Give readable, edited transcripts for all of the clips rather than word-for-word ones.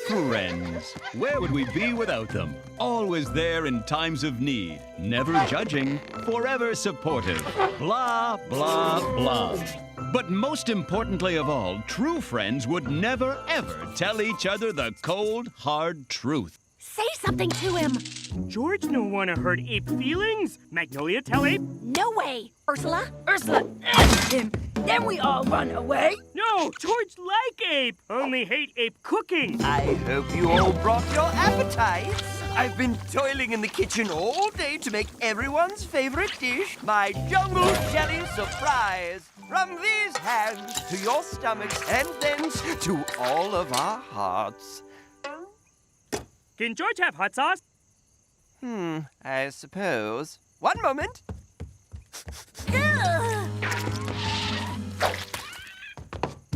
Friends. Where would we be without them? Always there in times of need. Never judging. Forever supportive. Blah, blah, blah. But most importantly of all, true friends would never, ever tell each other the cold, hard truth. Say something to him. George no wanna hurt Ape feelings. Magnolia, tell Ape. No way. Ursula? Ursula asked him, then we all run away. No, George like Ape. Only hate Ape cooking. I hope you all brought your appetites. I've been toiling in the kitchen all day to make everyone's favorite dish, my jungle jelly surprise. From these hands to your stomachs and thence to all of our hearts. Can George have hot sauce? I suppose. One moment.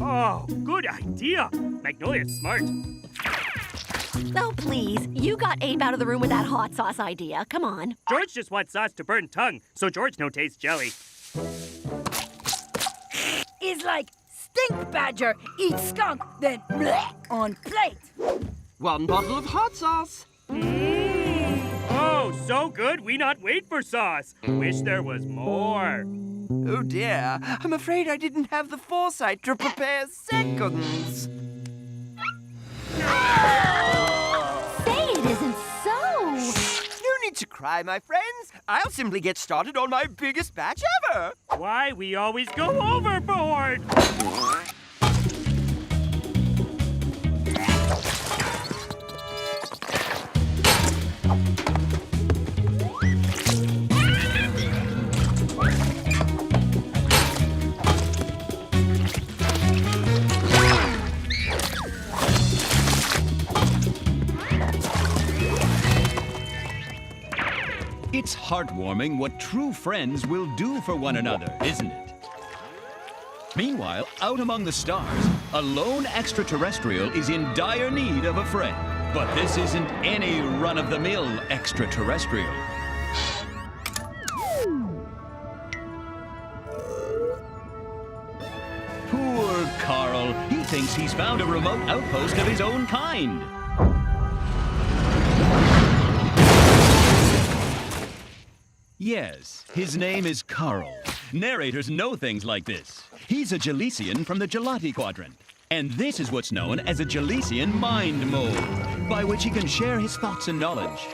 Oh, good idea. Magnolia's smart. Oh, please. You got Ape out of the room with that hot sauce idea. Come on. George just wants sauce to burn tongue, so George no taste jelly. Is like stink badger eats skunk, then bleh on plate. 1 bottle of hot sauce. Oh, so good we not wait for sauce. Wish there was more. Oh dear, I'm afraid I didn't have the foresight to prepare seconds. Say it isn't so. No need to cry, my friends. I'll simply get started on my biggest batch ever. Why we always go overboard? It's heartwarming what true friends will do for one another, isn't it? Meanwhile, out among the stars, a lone extraterrestrial is in dire need of a friend. But this isn't any run-of-the-mill extraterrestrial. Poor Carl. He thinks he's found a remote outpost of his own kind. Yes, his name is Carl. Narrators know things like this. He's a Gelasian from the Gelati Quadrant. And this is what's known as a Gelasian mind mode, by which he can share his thoughts and knowledge.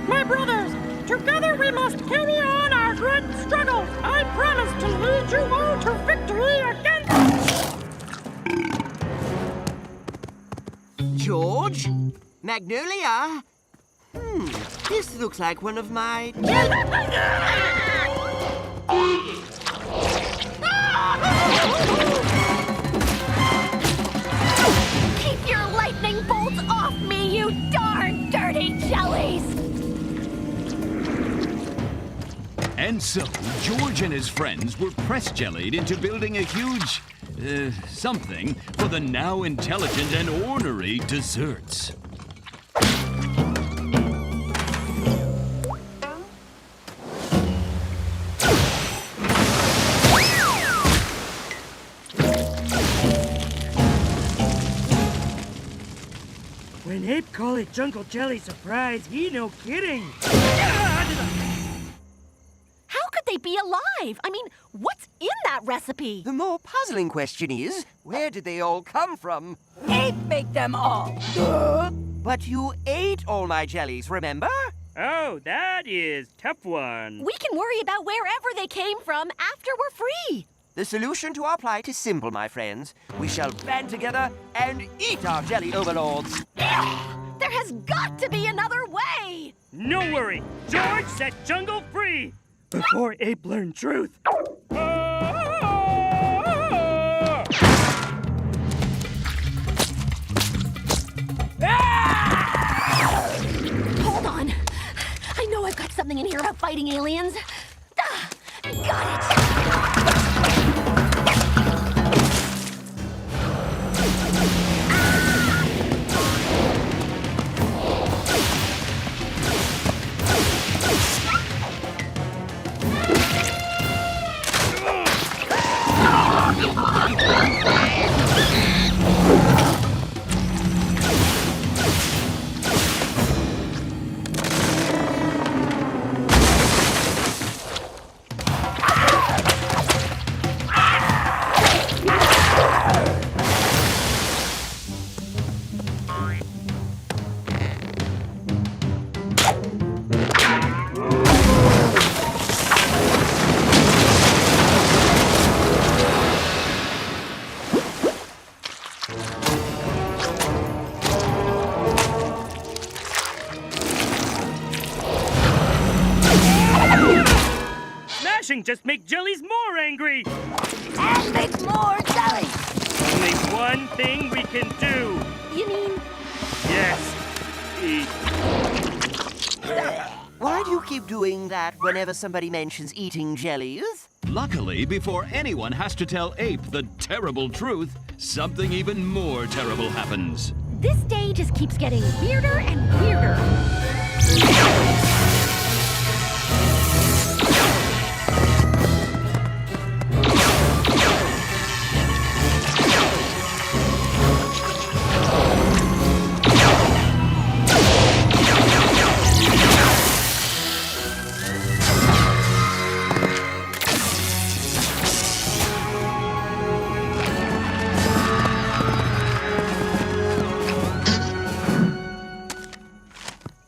My brothers, together we must carry on our great struggle. I promise to lead you all to victory against... George? Magnolia? This looks like one of my... Keep your lightning bolts off me, you darn dirty jellies! And so, George and his friends were press-jellied into building a huge... something for the now intelligent and ornery desserts. When Ape call it Jungle Jelly Surprise, he no kidding. How could they be alive? I mean, what's in that recipe? The more puzzling question is, where did they all come from? Ape make them all. But you ate all my jellies, remember? Oh, that is tough one. We can worry about wherever they came from after we're free. The solution to our plight is simple, my friends. We shall band together and eat our jelly overlords. There has got to be another way! No worry, George set Jungle free before Ape learned truth. Hold on. I know I've got something in here about fighting aliens. Got it! just make jellies more angry. And make more jelly. Only one thing we can do. You mean... Yes, eat. Why do you keep doing that whenever somebody mentions eating jellies? Luckily, before anyone has to tell Ape the terrible truth, something even more terrible happens. This day just keeps getting weirder and weirder.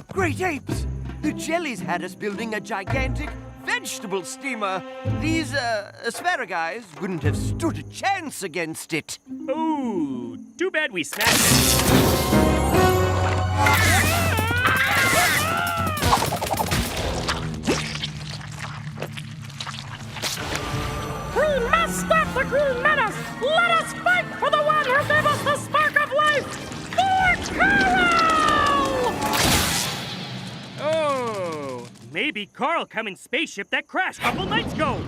Great apes! The jellies had us building a gigantic vegetable steamer. These, asparagus wouldn't have stood a chance against it. Ooh, too bad we smashed it. We must stop the green menace! Let us fight for the one who gave us the spark of life! For Carl! Oh, maybe Carl come in spaceship that crashed a couple nights ago.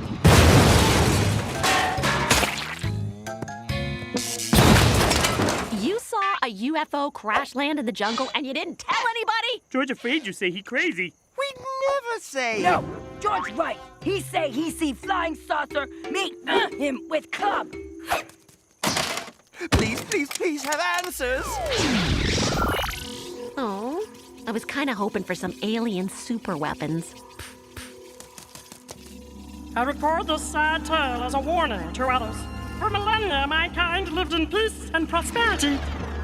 You saw a UFO crash land in the jungle and you didn't tell anybody? George afraid you say he crazy. We'd never say... No, George right. He say he see flying saucer, me him with club. Please, please, please have answers. Oh, I was kind of hoping for some alien super weapons. I record this sad tale as a warning to others. For millennia, mankind lived in peace and prosperity.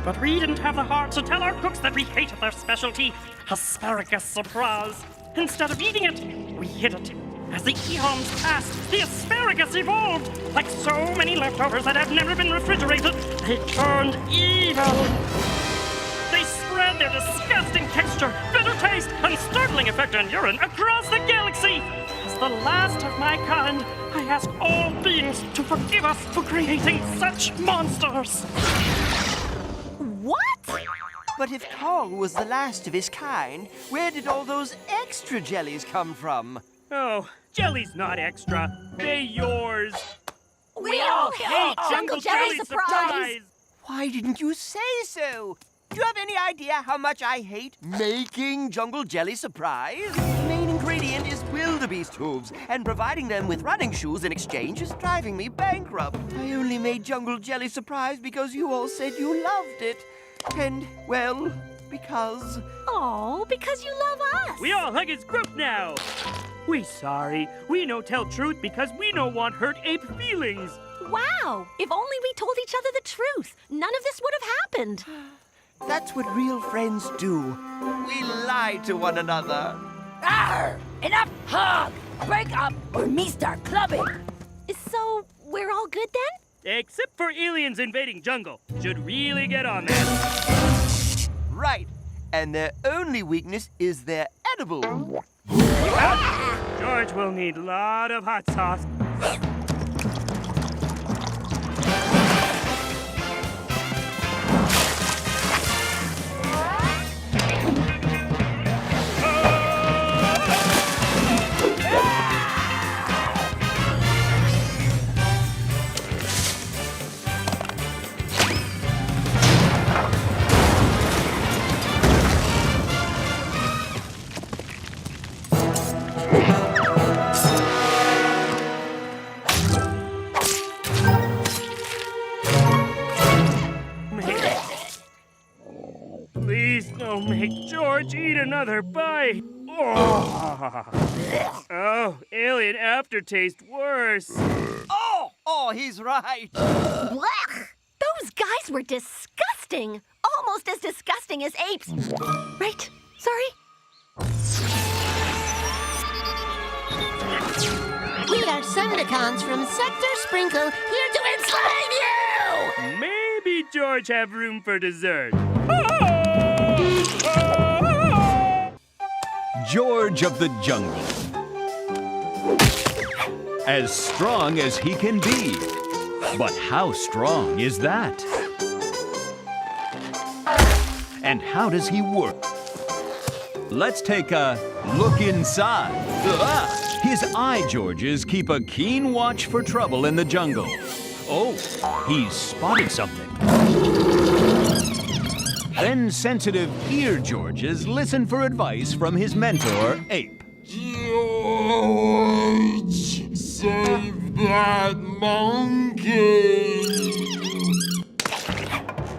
But we didn't have the heart to tell our cooks that we hated their specialty, asparagus surprise. Instead of eating it, we hid it. As the eons passed, the asparagus evolved. Like so many leftovers that have never been refrigerated, they turned evil. They spread their disgusting texture, bitter taste, and startling effect on urine across the galaxy. As the last of my kind, I ask all beings to forgive us for creating such monsters. What? But if Carl was the last of his kind, where did all those extra jellies come from? Oh, jelly's not extra. They yours. We all hate Jungle Jelly Surprise! Why didn't you say so? Do you have any idea how much I hate making Jungle Jelly Surprise? The main ingredient is wildebeest hooves, and providing them with running shoes in exchange is driving me bankrupt. I only made Jungle Jelly Surprise because you all said you loved it. And, well, because... Oh, because you love us. We all hug his group now. We sorry. We no tell truth because we no want hurt ape feelings. Wow, if only we told each other the truth. None of this would have happened. That's what real friends do. We lie to one another. Arr! Enough hug! Break up or me start clubbing. So, we're all good then? Except for aliens invading jungle. Should really get on that. Right. And their only weakness is their edible. George will need a lot of hot sauce. Please don't make George eat another bite. Oh, alien aftertaste worse. Oh, he's right. Blech! Those guys were disgusting. Almost as disgusting as apes. Right? Sorry? We are Sundicons from Sector Sprinkle, here to enslave you! Maybe George have room for dessert. George of the Jungle. as strong as he can be. But how strong is that? And how does he work? Let's take a look inside. His eye Georges keep a keen watch for trouble in the jungle. Oh, he's spotted something. Then sensitive ear Georges listen for advice from his mentor, Ape. George, save that monkey.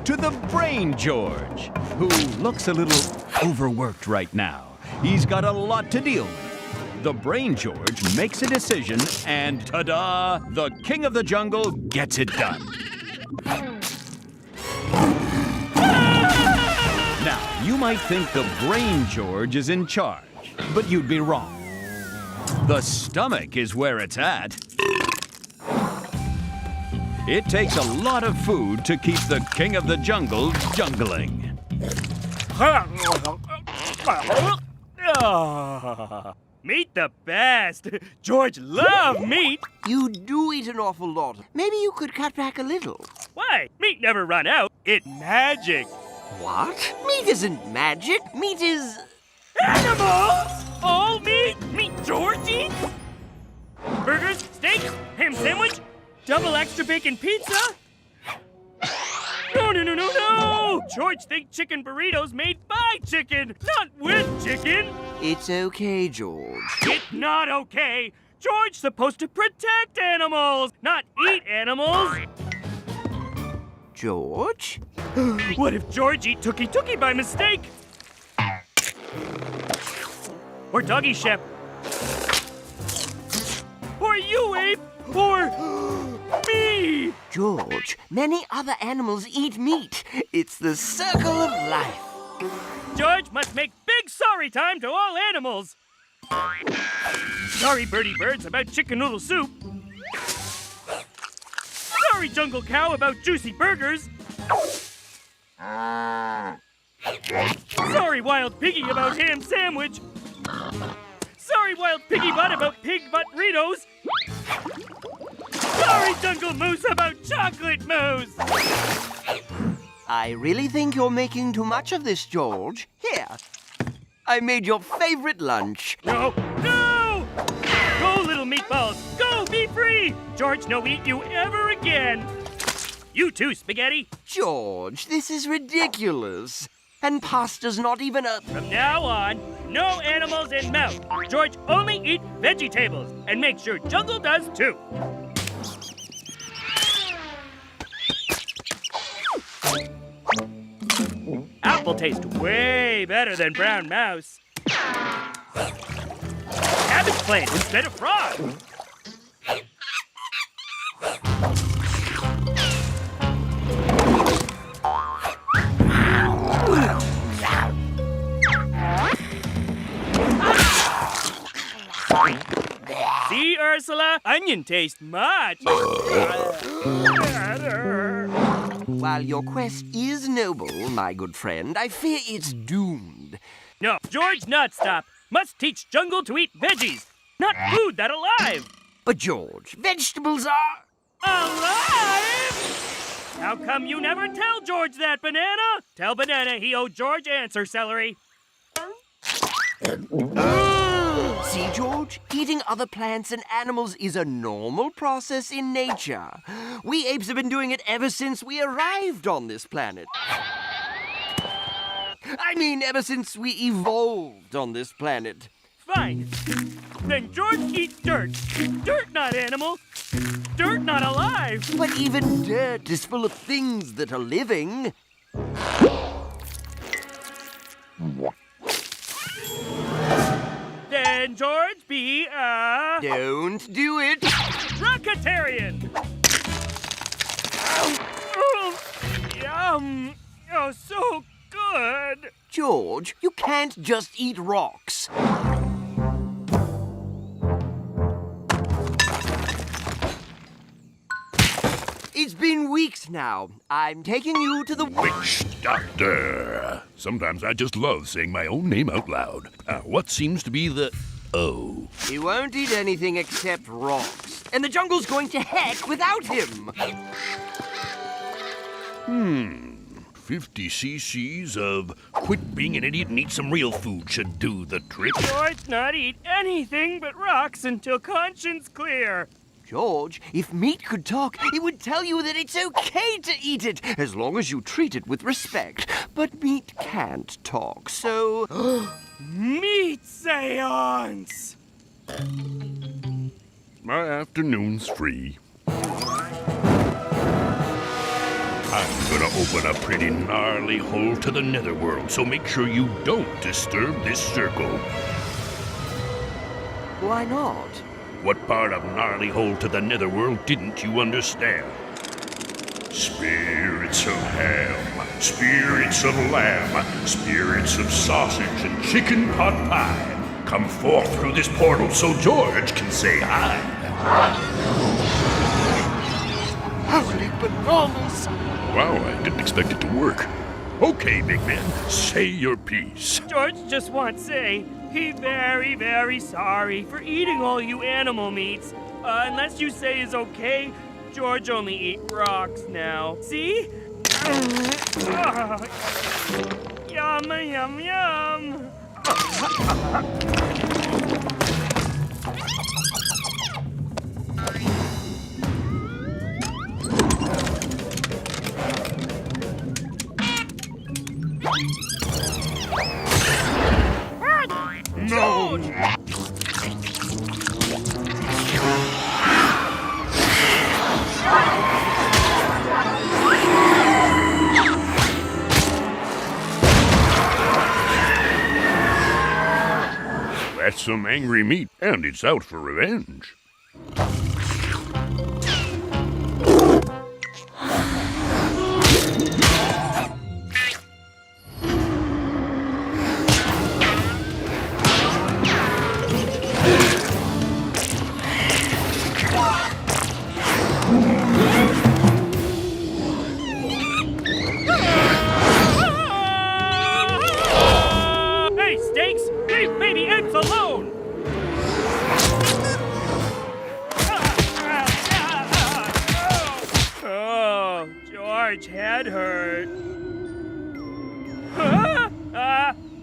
To the brain George, who looks a little overworked right now. He's got a lot to deal with. The brain George makes a decision and ta-da, the king of the jungle gets it done. Now, you might think the brain George is in charge, but you'd be wrong. The stomach is where it's at. It takes a lot of food to keep the king of the jungle jungling. Meat the best. George love meat. You do eat an awful lot. Maybe you could cut back a little. Why? Meat never run out. It magic. What? Meat isn't magic. Meat is... Animals! All meat? Meat George eats? Burgers, steak, ham sandwich, double extra bacon pizza? No, no, no, no, no! George thinks chicken burritos made by chicken, not with chicken. It's okay, George. It's not okay. George's supposed to protect animals, not eat animals. George? What if George eat Tookie by mistake? Or Doggy Shep? Or you, Ape? Or me? George, many other animals eat meat. It's the circle of life. George must make big sorry time to all animals. Sorry, birdie birds, about chicken noodle soup. Sorry, jungle cow, about juicy burgers. Sorry, wild piggy, about ham sandwich. Sorry, wild piggy butt, about pig butt burritos. Sorry, jungle moose, about chocolate mousse. I really think you're making too much of this, George. Here, I made your favorite lunch. No, no! Go, little meatballs, go, be free! George, no eat you ever again. You too, Spaghetti. George, this is ridiculous. And pasta's not even a... From now on, no animals in mouth. George only eat vegetables, and make sure Jungle does too. Apple tastes way better than brown mouse. Cabbage plant instead of frog. See, Ursula? Onion tastes much better. While your quest is noble, my good friend, I fear it's doomed. No, George not stop. Must teach Jungle to eat veggies, not food that alive. But George, vegetables are... Alive? How come you never tell George that, Banana? Tell Banana he owed George answer, Celery. See, George? Eating other plants and animals is a normal process in nature. We apes have been doing it ever since we arrived on this planet. I mean, ever since we evolved on this planet. Fine. Then George eats dirt. Dirt not animal. Dirt not alive. But even dirt is full of things that are living. Then George be a... Don't do it. Rocketarian. Yum. Oh, so good. George, you can't just eat rocks. It's been weeks now. I'm taking you to the... Witch doctor. Sometimes I just love saying my own name out loud. What seems to be the... Oh. He won't eat anything except rocks. and the jungle's going to heck without him. 50 cc's of quit being an idiot and eat some real food should do the trick. George, not eat anything but rocks until conscience clear. George, if meat could talk, it would tell you that it's okay to eat it, as long as you treat it with respect. But meat can't talk, so... Meat seance! My afternoon's free. I'm gonna open a pretty gnarly hole to the netherworld, so make sure you don't disturb this circle. Why not? What part of gnarly hole to the netherworld didn't you understand? Spirits of ham, spirits of lamb, spirits of sausage and chicken pot pie. Come forth through this portal so George can say hi. Holy bananas! Wow, I didn't expect it to work. Okay, big man, say your piece. George just wants to say he's very, very sorry for eating all you animal meats. Unless you say is okay, George only eat rocks now. See? Yum, yum, yum. No! That's some angry meat, and it's out for revenge. Hey, Steaks! Leave baby Apes alone! Oh, George head hurt.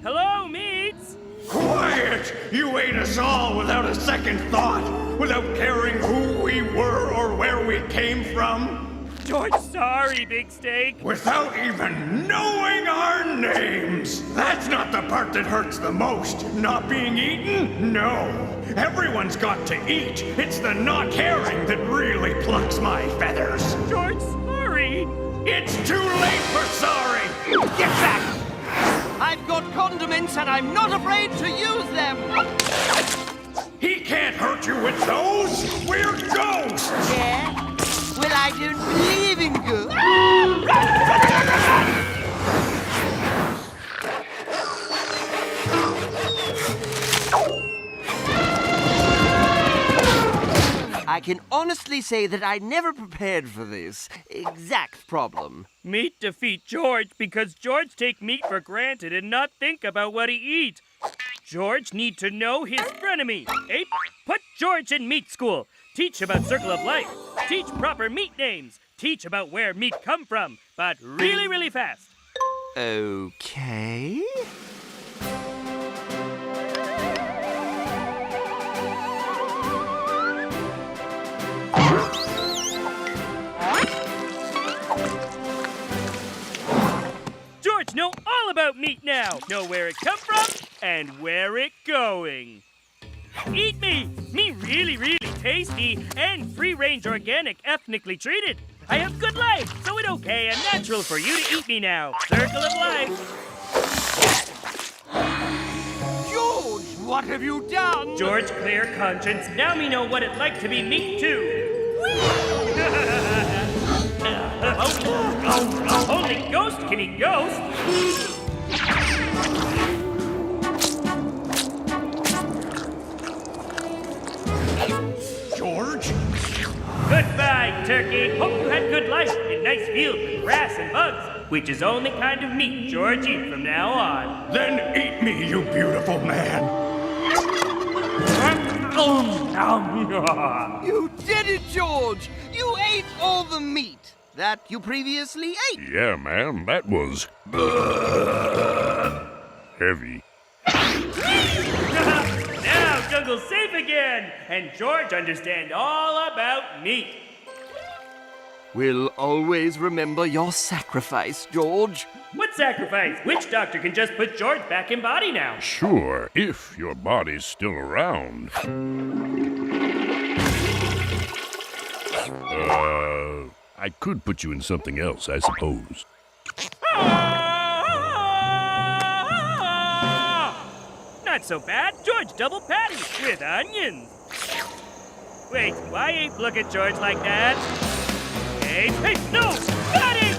Hello, meats? Quiet! You ate us all without a second thought, without caring who we were or where we came from, George, sorry, Big Steak. without even knowing our names. That's not the part that hurts the most. Not being eaten? No. Everyone's got to eat. It's the not caring that really plucks my feathers. George, sorry. It's too late for sorry. Get back! I've got condiments and I'm not afraid to use them! He can't hurt you with those. We're ghosts. Yeah? Well, I don't believe in ghosts. I can honestly say that I never prepared for this exact problem. Meat defeat George because George take meat for granted and not think about what he eat. George need to know his frenemy. Ape, put George in meat school. Teach about circle of life. Teach proper meat names. Teach about where meat come from, but really, really fast. Okay. George know all about meat now. Know where it come from and where it going. Eat me! Me really, really tasty and free-range organic ethnically treated. I have good life, so it okay and natural for you to eat me now. Circle of life. George, what have you done? George, clear conscience. Now me know what it like to be meat too. Only ghost can eat ghost. George? Goodbye, turkey. Hope you had good life in nice fields with grass and bugs, which is only kind of meat George eat from now on. Then eat me, you beautiful man. You did it, George! You ate all the meat that you previously ate. Yeah, man, that was heavy. Now Jungle's safe again, and George understands all about meat. We'll always remember your sacrifice, George. What sacrifice? Witch Doctor can just put George back in body now. Sure, if your body's still around. I could put you in something else, I suppose. Not so bad. George double patty with onions. Wait, why Ape look at George like that? Ape, hey, no! Not Ape!